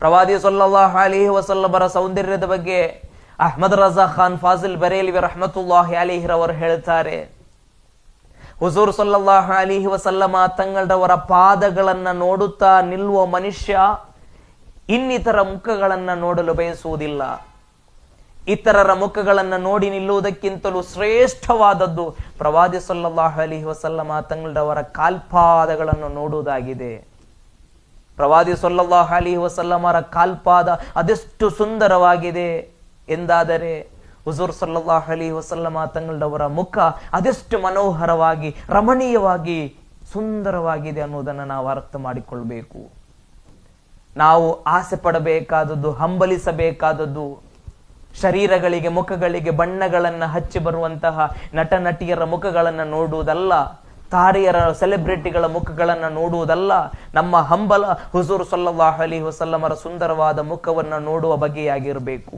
ಪ್ರವಾದಿ ಸಲ್ಲಲ್ಲಾಹು ಅಲೈಹಿ ವಸಲ್ಲಮರ ಸೌಂದರ್ಯದ ಬಗ್ಗೆ ಅಹ್ಮದ್ ರಜಾ ಖಾನ್ ಫಾಜಿಲ್ ಬರೇಲ್ವಿ ರಹಮತುಲ್ಲಾಹಿ ಅಲೈಹಿರವರು ಹೇಳ್ತಾರೆ, ಹುಜೂರ್ ಸಲ್ಲಲ್ಲಾಹು ಅಲೈಹಿ ವಸಲ್ಲಮ ತಂಗಳವರ ಪಾದಗಳನ್ನ ನೋಡುತ್ತಾ ನಿಲ್ಲುವ ಮನುಷ್ಯ ಇನ್ನಿತರ ಮುಖಗಳನ್ನ ನೋಡಲು ಬಯಸುವುದಿಲ್ಲ. ಇತರರ ಮುಖಗಳನ್ನ ನೋಡಿ ನಿಲ್ಲುವುದಕ್ಕಿಂತಲೂ ಶ್ರೇಷ್ಠವಾದದ್ದು ಪ್ರವಾದಿ ಸಲ್ಲಲ್ಲಾಹು ಅಲೈಹಿ ವಸಲ್ಲಮ ತಂಗಳವರ ಕಾಲ್ಪಾದಗಳನ್ನು ನೋಡುವುದಾಗಿದೆ. ಪ್ರವಾದಿ ಸಲ್ಲಲ್ಲಾಹು ಅಲೈಹಿ ವಸಲ್ಲಮರ ಕಾಲ್ಪಾದ ಅದೆಷ್ಟು ಸುಂದರವಾಗಿದೆ ಎಂದಾದರೆ ಹುಜೂರ್ ಸಲ್ಲಲ್ಲಾಹು ಅಲೈಹಿ ವಸಲ್ಲಮ ತಂಗಳವರ ಮುಖ ಅದೆಷ್ಟು ಮನೋಹರವಾಗಿ ರಮಣೀಯವಾಗಿ ಸುಂದರವಾಗಿದೆ ಅನ್ನುವುದನ್ನು ನಾವು ಅರ್ಥ ಮಾಡಿಕೊಳ್ಬೇಕು. ನಾವು ಆಸೆ ಪಡಬೇಕಾದದ್ದು, ಹಂಬಲಿಸಬೇಕಾದದ್ದು ಶರೀರಗಳಿಗೆ ಮುಖಗಳಿಗೆ ಬಣ್ಣಗಳನ್ನು ಹಚ್ಚಿ ಬರುವಂತಹ ನಟ ನಟಿಯರ ಮುಖಗಳನ್ನು ನೋಡುವುದಲ್ಲ, ತಾರೆಯರ ಸೆಲೆಬ್ರಿಟಿಗಳ ಮುಖಗಳನ್ನು ನೋಡುವುದಲ್ಲ. ನಮ್ಮ ಹಂಬಲ ಹುಜೂರ್ ಸಲ್ಲಲ್ಲಾಹು ಅಲೈಹಿ ವಸಲ್ಲಮರ ಸುಂದರವಾದ ಮುಖವನ್ನು ನೋಡುವ ಬಗೆಯಾಗಿರಬೇಕು.